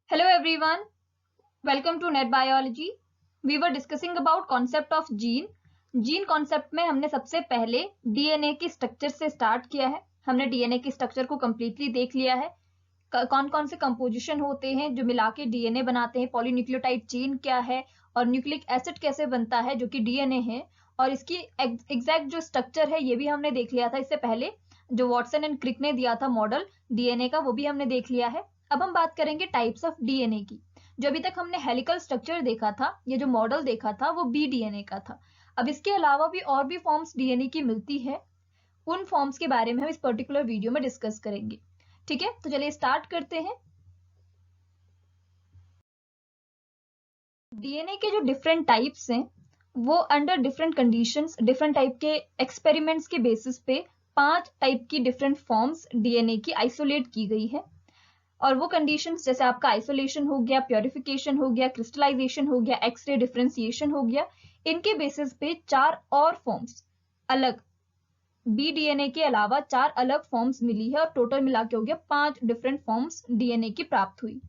Hello everyone, welcome to Net Biology. We were discussing about concept of gene. Gene concept में हमने सबसे पहले DNA की structure से स्टार्ट किया है. हमने डीएनए की स्ट्रक्चर को कंप्लीटली देख लिया है. कौन कौन से कंपोजिशन होते हैं जो मिला के डीएनए बनाते हैं, पॉलीन्यूक्लियोटाइड चेन क्या है और न्यूक्लिक एसिड कैसे बनता है जो कि डीएनए है, और इसकी एग्जैक्ट जो स्ट्रक्चर है ये भी हमने देख लिया था इससे पहले. जो वॉटसन एंड क्रिक ने दिया था मॉडल डीएनए का वो भी हमने देख लिया है. अब हम बात करेंगे टाइप्स ऑफ डीएनए की. जो अभी तक हमने हेलिकल स्ट्रक्चर देखा था, ये जो मॉडल देखा था वो बी डीएनए का था. अब इसके अलावा भी और भी फॉर्म्स डीएनए की मिलती है. उन फॉर्म्स के बारे में हम इस पर्टिकुलर वीडियो में डिस्कस करेंगे. ठीक है, तो चलिए स्टार्ट करते हैं. डीएनए के जो डिफरेंट टाइप्स हैं वो under different conditions, different type के एक्सपेरिमेंट्स के बेसिस पे 5 टाइप की डिफरेंट फॉर्म्स डीएनए की आइसोलेट की गई है. और वो कंडीशंस जैसे आपका आइसोलेशन हो गया, प्योरिफिकेशन हो गया, क्रिस्टलाइजेशन हो गया, एक्सरे डिफरेंशिएशन हो गया, इनके बेसिस पे 4 और फॉर्म्स अलग बी डीएनए के अलावा 4 अलग फॉर्म्स मिली है और टोटल मिला के हो गया 5 डिफरेंट फॉर्म्स डीएनए की प्राप्त हुई.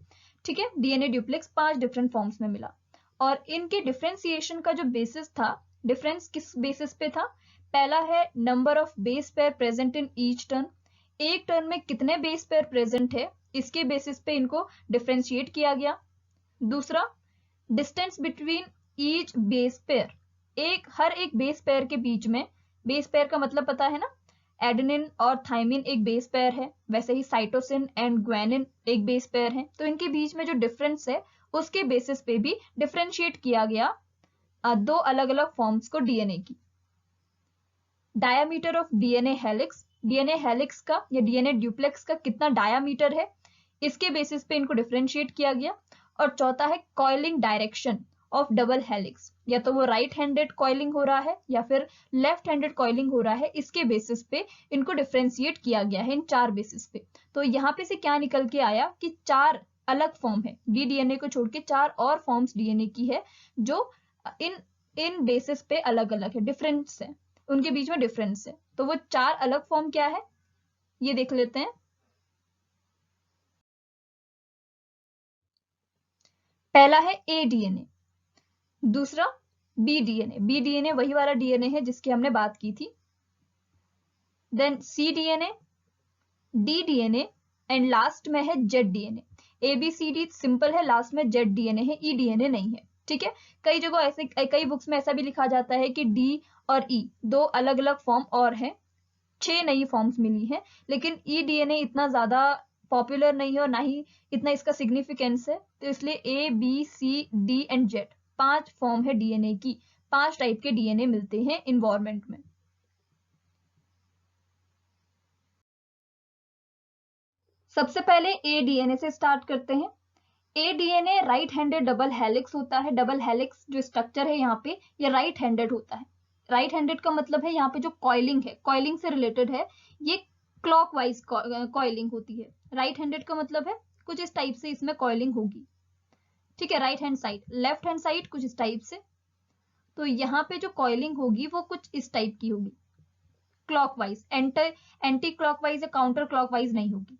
ठीक है, डीएनए ड्यूप्लेक्स 5 डिफरेंट फॉर्म्स में मिला. और इनके डिफरेंशिएशन का जो बेसिस था, डिफरेंस किस बेसिस पे था? पहला है number of base pair present in each turn. एक टर्न में कितने बेस पेयर प्रेजेंट है इसके बेसिस पे इनको डिफरेंशिएट किया गया. दूसरा, distance between each base pair. हर एक बेस पेयर के बीच में, बेस पेयर का मतलब पता है ना, एडेनिन और थाइमिन एक बेस पेयर है, वैसे ही साइटोसिन एंड ग्वानिन एक बेस पेयर है. तो इनके बीच में जो डिफरेंस है उसके बेसिस पे भी डिफरेंशिएट किया गया 2 अलग अलग फॉर्म्स को डीएनए की. Diameter of DNA helix, DNA helix का या डीएनए ड्यूप्लेक्स का कितना डायामीटर है इसके बेसिस पे इनको डिफरेंशिएट किया गया. और चौथा है coiling direction of double helix, या तो वो राइट हैंडेड कॉइलिंग हो रहा है या फिर लेफ्ट हैंडेड कॉइलिंग हो रहा है, इसके बेसिस पे इनको डिफरेंशिएट किया गया है इन 4 बेसिस पे. तो यहाँ पे से क्या निकल के आया कि 4 अलग फॉर्म है, डी डीएनए को छोड़ के 4 और फॉर्म्स डीएनए की है जो इन बेसिस पे अलग अलग है, डिफरेंस है, उनके बीच में डिफरेंस है. तो वो 4 अलग फॉर्म क्या है ये देख लेते हैं. पहला है ए डीएनए, दूसरा बी डीएनए. बी डीएनए वही वाला डीएनए है जिसकी हमने बात की थी. Then C DNA, D DNA and last में है Z DNA. A B C D simple है, लास्ट में जेड डीएनए है, ई डीएनए नहीं है. ठीक है, कई जगह ऐसे, कई बुक्स में ऐसा भी लिखा जाता है कि डी और ई 2 अलग अलग फॉर्म और हैं, 6 नई फॉर्म्स मिली हैं, लेकिन ई डीएनए इतना ज्यादा पॉपुलर नहीं है और ना ही इतना इसका सिग्निफिकेंस है. तो इसलिए A B C D and Z 5 form है डीएनए की. 5 टाइप के डीएनए मिलते हैं इन्वायरमेंट में. सबसे पहले ए डीएनए से स्टार्ट करते हैं. A DNA right handed double helix होता है. डबल हेलिक्स जो स्ट्रक्चर है यहाँ पे ये राइट हैंडेड होता है. राइट हैंडेड का मतलब है यहाँ पे जो कॉइलिंग है, कॉइलिंग से रिलेटेड है, ये क्लॉकवाइज कॉइलिंग होती है. राइट हैंडेड का मतलब है कुछ इस टाइप से इसमें कॉइलिंग होगी. ठीक है, right hand side, left hand side कुछ इस टाइप से. तो यहाँ पे जो कॉइलिंग होगी वो कुछ इस टाइप की होगी, क्लॉकवाइज, एंटी क्लॉकवाइज या काउंटर क्लॉकवाइज नहीं होगी.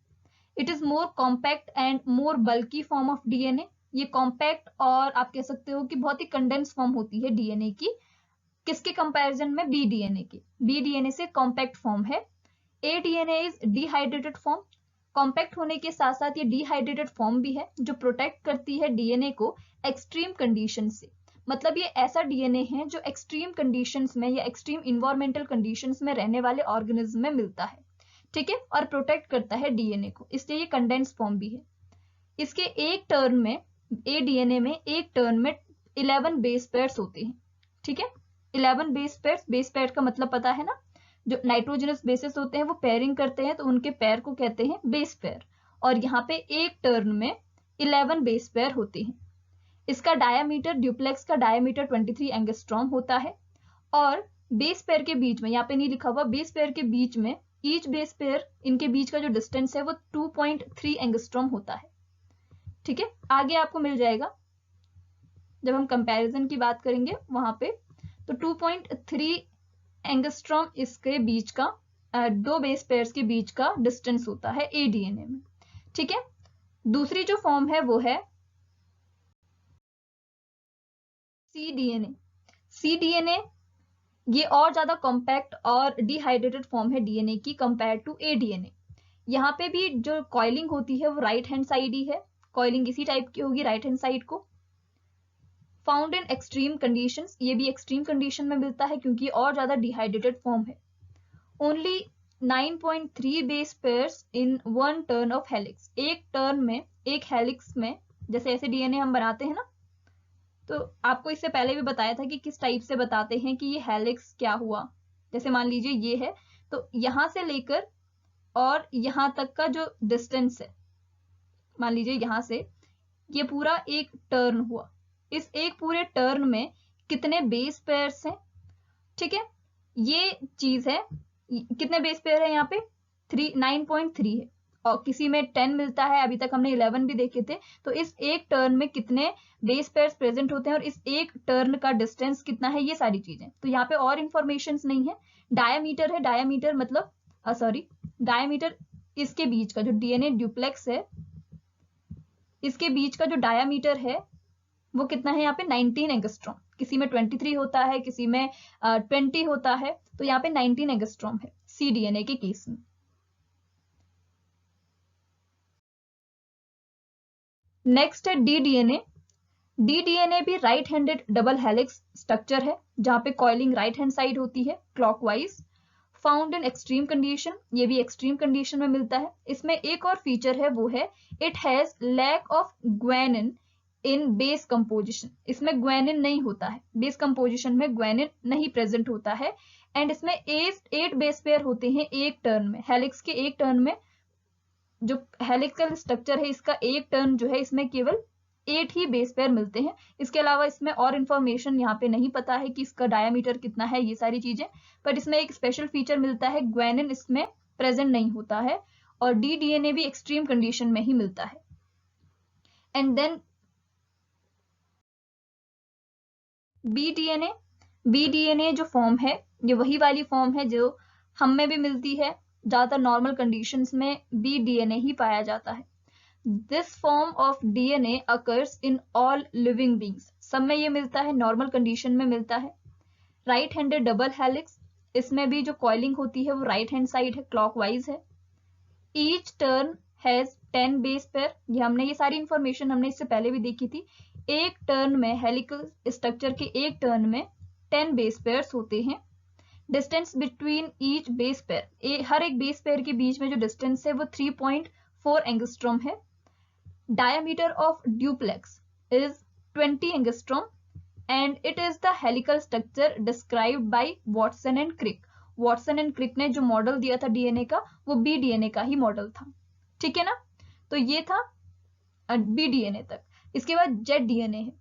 It is more compact and more bulky form of DNA. ये कॉम्पैक्ट और आप कह सकते हो कि बहुत ही कंडेंस फॉर्म होती है डीएनए की. किसके कंपैरिजन में? बी डीएनए के. बी डीएनए से कॉम्पैक्ट फॉर्म है. A DNA is dehydrated form. Compact होने के साथ साथ ये डिहाइड्रेटेड फॉर्म भी है जो प्रोटेक्ट करती है डीएनए को एक्सट्रीम कंडीशन से. मतलब ये ऐसा डीएनए है जो एक्सट्रीम कंडीशंस में या एक्सट्रीम इन्वायरमेंटल कंडीशंस में रहने वाले ऑर्गेनिज्म में मिलता है. ठीक है, और प्रोटेक्ट करता है डीएनए को, इसलिए ये कंडेंस फॉर्म भी है. इसके एक टर्न में, ए डीएनए में एक टर्न में 11 बेस पेयर्स होते हैं. ठीक है, 11 बेस पेयर्स. बेस पेयर का मतलब पता है ना, जो नाइट्रोजनस बेसिस होते हैं वो पेयरिंग करते हैं तो उनके पेयर को कहते हैं बेस पेयर. और यहाँ पे एक टर्न में 11 बेस पेयर होते हैं. इसका डायामीटर, ड्यूप्लेक्स का डायामीटर 23 एंगस्ट्रॉम होता है. और बेस पेयर के बीच में, यहाँ पे नहीं लिखा हुआ, बेस पेयर के बीच में ईच बेस पेयर, इनके बीच का जो डिस्टेंस है वो 2.3 एंगस्ट्रॉम होता है. ठीक है, आगे आपको मिल जाएगा जब हम कंपैरिजन की बात करेंगे वहां पे. तो 2.3 एंगस्ट्रॉम इसके बीच का, 2 बेस पेयर्स के बीच का डिस्टेंस होता है ए डीएनए में. ठीक है, दूसरी जो फॉर्म है वो है cDNA। cDNA ये और ज्यादा कॉम्पैक्ट और डिहाइड्रेटेड फॉर्म है डीएनए की कंपेयर टू aDNA। यहाँ पे भी जो कॉइलिंग होती है वो राइट हैंड साइड ही है, कॉइलिंग इसी टाइप की होगी राइट हैंड साइड को। फाउंड इन एक्सट्रीम कंडीशंस, ये भी एक्सट्रीम कंडीशन में मिलता है क्योंकि और ज्यादा डिहाइड्रेटेड फॉर्म है। Only 9.3 base pairs in one turn off helix, एक टर्न में, एक हेलिक्स में, जैसे ऐसे डीएनए हम बनाते हैं ना, तो आपको इससे पहले भी बताया था कि किस टाइप से बताते हैं कि ये हेलिक्स क्या हुआ। जैसे मान लीजिए ये है, तो यहां से लेकर और यहां तक का जो डिस्टेंस है, मान लीजिए यहां से ये पूरा एक टर्न हुआ, इस एक पूरे टर्न में कितने बेस पेयर्स हैं, ठीक है, ये चीज है। कितने बेस पेयर है यहाँ पे 9.3 है, और किसी में 10 मिलता है, अभी तक हमने 11 भी देखे थे। तो इस एक टर्न में कितने बेस पेयर्स प्रेजेंट होते हैं और इस एक टर्न का डिस्टेंस कितना है, ये सारी चीजें। तो यहाँ पे और इंफॉर्मेशन नहीं है। डायामीटर है, डायामीटर मतलब डायामीटर इसके बीच का जो डीएनए ड्यूप्लेक्स है, इसके बीच का जो डायामीटर है वो कितना है यहाँ पे 19 एंगस्ट्रॉम। किसी में 23 होता है, किसी में 20 होता है, तो यहाँ पे 19 एंगस्ट्रॉम है cDNA के केस में। नेक्स्ट है ddNA। ddNA भी right handed double helix structure है जहां पे कॉइलिंग राइट हैंड साइड होती है clockwise. Found in extreme condition, ये भी एक्सट्रीम कंडीशन में मिलता है। इसमें एक और फीचर है, वो है it has lack of guanine in base composition. इसमें ग्वेनिन नहीं होता है, बेस कंपोजिशन में ग्वेनिन नहीं प्रेजेंट होता है। एंड इसमें 8 बेस पेयर होते हैं एक टर्न में, हेलिक्स के एक टर्न में। जो हेलिकल स्ट्रक्चर है इसका एक टर्न जो है, इसमें केवल 8 ही बेस पेयर मिलते हैं। इसके अलावा इसमें और इंफॉर्मेशन यहाँ पे नहीं पता है कि इसका डायामीटर कितना है, ये सारी चीजें। बट इसमें एक स्पेशल फीचर मिलता है, ग्वेनिन इसमें प्रेजेंट नहीं होता है। और ddNA भी एक्सट्रीम कंडीशन में ही मिलता है। एंड देन bDNA जो फॉर्म है, ये वही वाली फॉर्म है जो हम में भी मिलती है। ज्यादातर नॉर्मल कंडीशंस में bDNA ही पाया जाता है। This form of DNA occurs in all living beings, सब में ये मिलता है, नॉर्मल कंडीशन में मिलता है। राइट हैंडेड डबल हेलिक्स, इसमें भी जो कॉइलिंग होती है वो राइट हैंड साइड है, क्लॉकवाइज है। Each turn has 10 base pair, ये सारी इंफॉर्मेशन हमने इससे पहले भी देखी थी। एक टर्न में, हेलिकल स्ट्रक्चर के एक टर्न में 10 बेस पेयर्स होते हैं। Distance between each base pair, हर एक बेस पेयर के बीच में जो डिस्टेंस है वो 3.4 एंगस्ट्रॉम है। Diameter of duplex is 20 angstrom and it is the helical structure described by Watson and Crick. Watson and Crick ने जो मॉडल दिया था डीएनए का, वो bDNA का ही मॉडल था, ठीक है ना। तो ये था bDNA तक। इसके बाद zDNA है।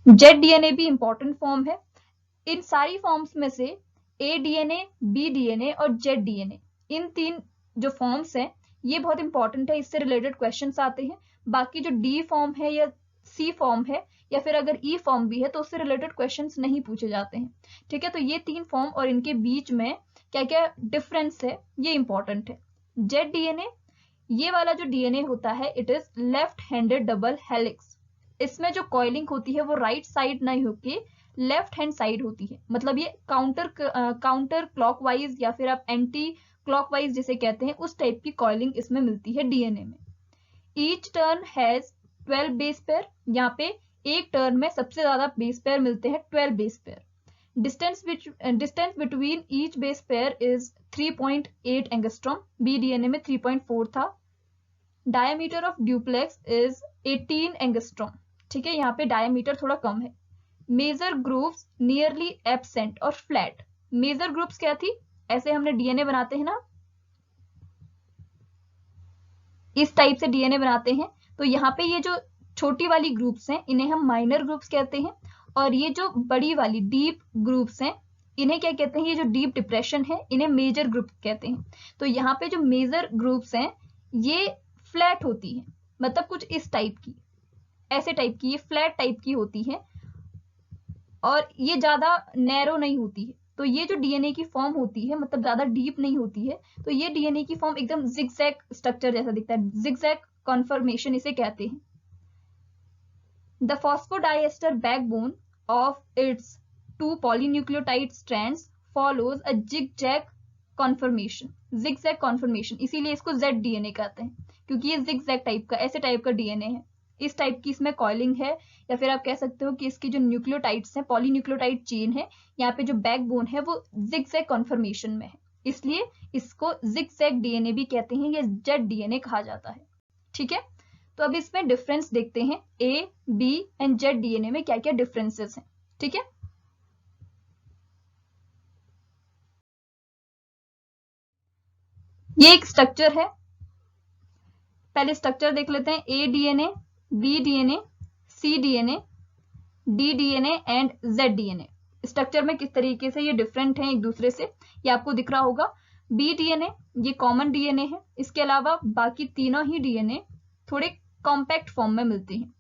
zDNA भी इंपॉर्टेंट फॉर्म है। इन सारी फॉर्म्स में से aDNA, bDNA और zDNA, इन 3 जो फॉर्म्स हैं ये बहुत इंपॉर्टेंट है, इससे रिलेटेड क्वेश्चंस आते हैं। बाकी जो डी फॉर्म है या सी फॉर्म है या फिर अगर ई फॉर्म भी है तो उससे रिलेटेड क्वेश्चंस नहीं पूछे जाते हैं, ठीक है। तो ये 3 फॉर्म और इनके बीच में क्या क्या डिफरेंस है ये इंपॉर्टेंट है। zDNA, ये वाला जो डीएनए होता है, it is left handed double helix. इसमें जो कॉइलिंग होती है वो राइट साइड नहीं होके लेफ्ट हैंड साइड होती है। मतलब ये काउंटर क्लॉकवाइज या फिर आप एंटी क्लॉकवाइज जिसे कहते हैं, उस टाइप की कॉइलिंग इसमें मिलती है डीएनए में। Each turn has 12 base pair, यहाँ पे एक टर्न में सबसे ज्यादा बेस पेयर मिलते हैं, 12 base pair. Distance between each base pair is 3.8 angstrom, bDNA में 3.4 था। Diameter of duplex is 18 angstrom, ठीक है, यहाँ पे डायमीटर थोड़ा कम है। मेजर ग्रुप्स नियरली एब्सेंट और फ्लैट। मेजर ग्रुप्स क्या थी, ऐसे हमने डीएनए बनाते हैं ना, इस टाइप से डीएनए बनाते हैं, तो यहाँ पे ये जो छोटी वाली ग्रुप्स हैं इन्हें हम माइनर ग्रुप्स कहते हैं। और ये जो बड़ी वाली डीप ग्रुप्स हैं इन्हें क्या कहते हैं, ये जो डीप डिप्रेशन है इन्हें मेजर ग्रुप कहते हैं। तो यहाँ पे जो मेजर ग्रुप्स हैं ये फ्लैट होती है, मतलब कुछ इस टाइप की, ऐसे टाइप की, ये फ्लैट टाइप की होती है और ये ज्यादा नैरो नहीं होती है। तो ये जो डीएनए की फॉर्म होती है मतलब ज्यादा डीप नहीं होती है, तो ये डीएनए की फॉर्म एकदम जिगजैग स्ट्रक्चर जैसा दिखता है, जिगजैग कॉन्फर्मेशन इसे कहते हैं। The phosphodiester backbone of its 2 polynucleotide strands follows a zigzag conformation, zigzag conformation, इसीलिए इसको जेड डीएनए कहते हैं, क्योंकि ये जिगजैग टाइप का, ऐसे टाइप का डीएनए है। इस टाइप की इसमें कॉइलिंग है, या फिर आप कह सकते हो कि इसकी जो न्यूक्लियोटाइड्स हैं, पॉलीन्यूक्लियोटाइड चेन है, यहाँ पे जो बैकबोन है वो जिगजैग कॉन्फर्मेशन में है, इसलिए इसको जिगजैग डीएनए भी कहते हैं, या जेड डीएनए कहा जाता है। ठीक है, तो अब इसमें डिफरेंस देखते हैं, ए, बी एंड जेड डीएनए में क्या क्या डिफरेंसेस हैं। ठीक है, ये एक स्ट्रक्चर है, पहले स्ट्रक्चर देख लेते हैं, A DNA, B DNA, C DNA, D DNA and Z DNA. Structure में किस तरीके से ये डिफरेंट हैं एक दूसरे से, ये आपको दिख रहा होगा। बी डीएनए ये कॉमन डीएनए है, इसके अलावा बाकी तीनों ही डीएनए थोड़े कॉम्पैक्ट फॉर्म में मिलते हैं।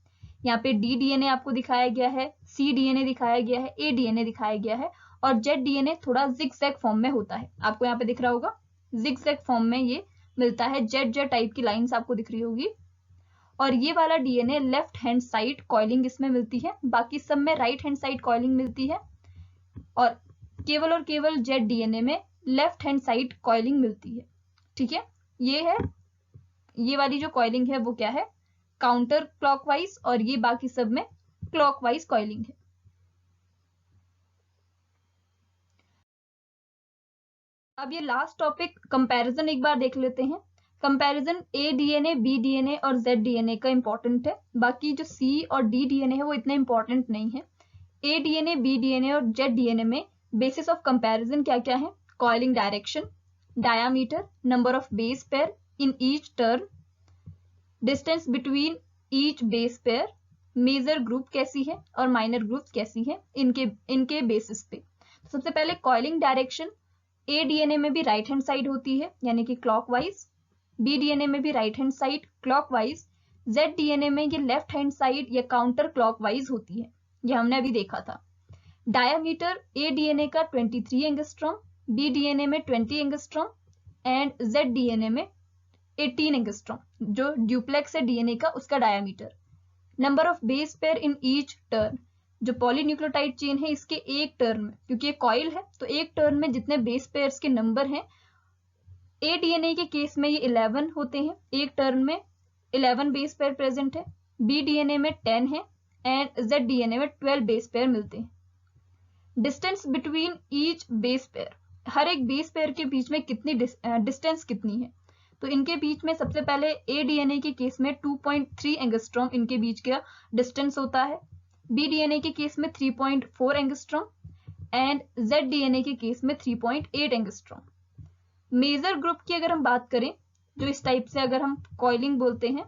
यहाँ पे डी डीएनए आपको दिखाया गया है, सी डीएनए दिखाया गया है, ए डीएनए दिखाया गया है, और जेड डीएनए थोड़ा जिगजैग फॉर्म में होता है, आपको यहाँ पे दिख रहा होगा, जिगजैग फॉर्म में ये मिलता है, जेड जेड टाइप की लाइंस आपको दिख रही होगी। और ये वाला DNA left hand side coiling इसमें मिलती है, बाकी सब में राइट हैंड साइड कॉइलिंग मिलती है, और केवल जेड डीएनए में लेफ्ट हैंड साइड कॉइलिंग मिलती है। ठीक है, ये है, ये वाली जो कॉइलिंग है वो क्या है, काउंटर क्लॉकवाइज, और ये बाकी सब में क्लॉकवाइज कॉइलिंग है। अब ये लास्ट टॉपिक कंपैरिजन एक बार देख लेते हैं। कंपैरिजन ए डीएनए, बी डीएनए और जेड डीएनए का इंपॉर्टेंट है, बाकी जो सी और डी डीएनए है वो इतने इंपॉर्टेंट नहीं है। ए डीएनए, बी डीएनए और जेड डीएनए में बेसिस ऑफ कंपैरिजन क्या क्या है, coiling direction, diameter, number of base pair in each turn, distance between each base pair, major group कैसी है और माइनर ग्रुप कैसी है, इनके बेसिस पे। सबसे पहले कॉइलिंग डायरेक्शन, ए डीएनए में भी राइट हैंड साइड होती है यानी कि क्लॉकवाइज, बी डीएनए में भी right hand side clockwise, Z DNA में ये लेफ्ट हैंड साइड या काउंटर क्लॉकवाइज होती है, ये हमने अभी देखा था। डायामीटर ए डीएनए का 23 एंगस्ट्रॉम, बी डीएनए में 20 एंगस्ट्रॉम एंड जेड डीएनए में 18 एंगस्ट्रॉम, जो ड्यूप्लेक्स है डीएनए का उसका diameter. Number of base pair in each turn, जो पॉलीन्यूक्लियोटाइड चेन है इसके एक टर्न में, क्योंकि ये कॉइल है तो एक टर्न में जितने बेस पेयर्स के नंबर हैं, ए डीएनए के केस में ये 11 होते हैं, एक टर्न में 11 बेस पेयर प्रेजेंट है, बी डीएनए में 10 है एंड जेड डीएनए में 12 बेस पेयर मिलते हैं। Distance between each base pair, हर एक बेस पेयर के बीच में कितनी डिस्टेंस कितनी है, तो इनके बीच में सबसे पहले ए डीएनए के केस में 2.3 एंगस्ट्रॉम इनके बीच का डिस्टेंस होता है, बी डीएनए के केस में 3.4 एंगस्ट्रॉम एंड जेड डीएनए के केस में 3.8 एंगस्ट्रॉम। मेजर ग्रुप की अगर हम बात करें, जो इस टाइप से अगर हम कॉइलिंग बोलते हैं,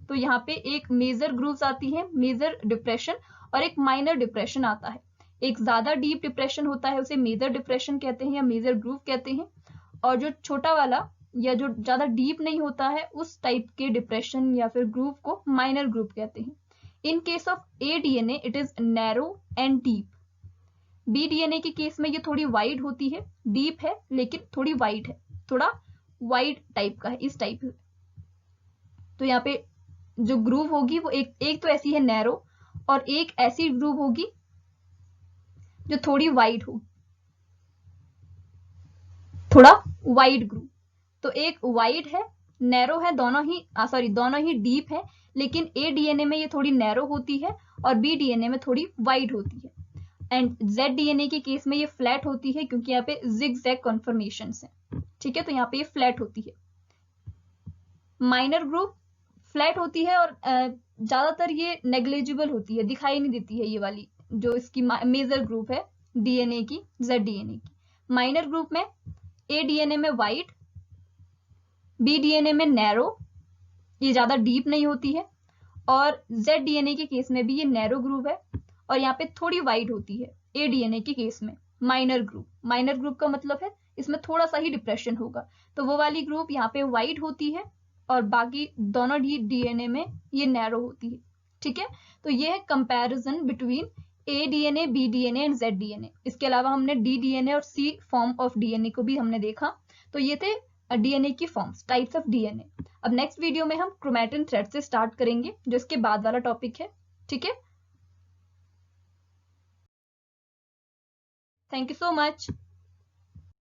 तो यहाँ पे एक मेजर ग्रुप्स आती है, मेजर डिप्रेशन, और एक माइनर डिप्रेशन आता है। एक ज्यादा डीप डिप्रेशन होता है उसे मेजर डिप्रेशन कहते हैं या मेजर ग्रुप कहते हैं, और जो छोटा वाला या जो ज्यादा डीप नहीं होता है उस टाइप के डिप्रेशन या फिर ग्रुप को माइनर ग्रुप कहते हैं। In case of A DNA it is narrow and deep, B DNA के केस में ये थोड़ी वाइड होती है, डीप है लेकिन थोड़ी वाइड है, थोड़ा वाइड टाइप का है, इस टाइप। तो यहाँ पे जो ग्रुव होगी वो एक तो ऐसी है नैरो, और एक ऐसी ग्रुव होगी जो थोड़ी वाइड हो, थोड़ा वाइड ग्रुव। तो एक वाइड है, नैरो है, दोनों ही डीप है, लेकिन ए डीएनए में ये थोड़ी नैरो होती है और बी डीएनए में थोड़ी वाइड होती है। एंड जेड डीएनए के केस में ये फ्लैट होती है क्योंकि यहाँ पे जिगजैग कॉन्फर्मेशंस है। ठीक है, तो यहाँ पे ये फ्लैट होती है। माइनर ग्रुप फ्लैट होती है और ज्यादातर ये नेग्लिजिबल होती है, दिखाई नहीं देती है, ये वाली जो इसकी मेजर ग्रुप है डीएनए की, जेड डीएनए की। माइनर ग्रुप में ए डीएनए में वाइड, बी डीएनए में नैरो, ये ज्यादा डीप नहीं होती है, और जेड डीएनए के केस में भी ये नैरो ग्रुप है और यहाँ पे थोड़ी वाइड होती है ए डीएनए के केस में। माइनर ग्रुप का मतलब है इसमें थोड़ा सा ही डिप्रेशन होगा, तो वो वाली ग्रुप यहाँ पे वाइड होती है और बाकी दोनों डीएनए में ये नैरो होती है। ठीक है, तो ये है comparison between A DNA, B DNA and Z DNA. इसके अलावा हमने डी डीएनए और सी फॉर्म ऑफ डीएनए को भी हमने देखा। तो ये थे डीएनए की फॉर्म्स, टाइप्स ऑफ डीएनए। अब नेक्स्ट वीडियो में हम क्रोमैटिन थ्रेड से स्टार्ट करेंगे, जो इसके बाद वाला टॉपिक है। ठीक है, थैंक यू सो मच।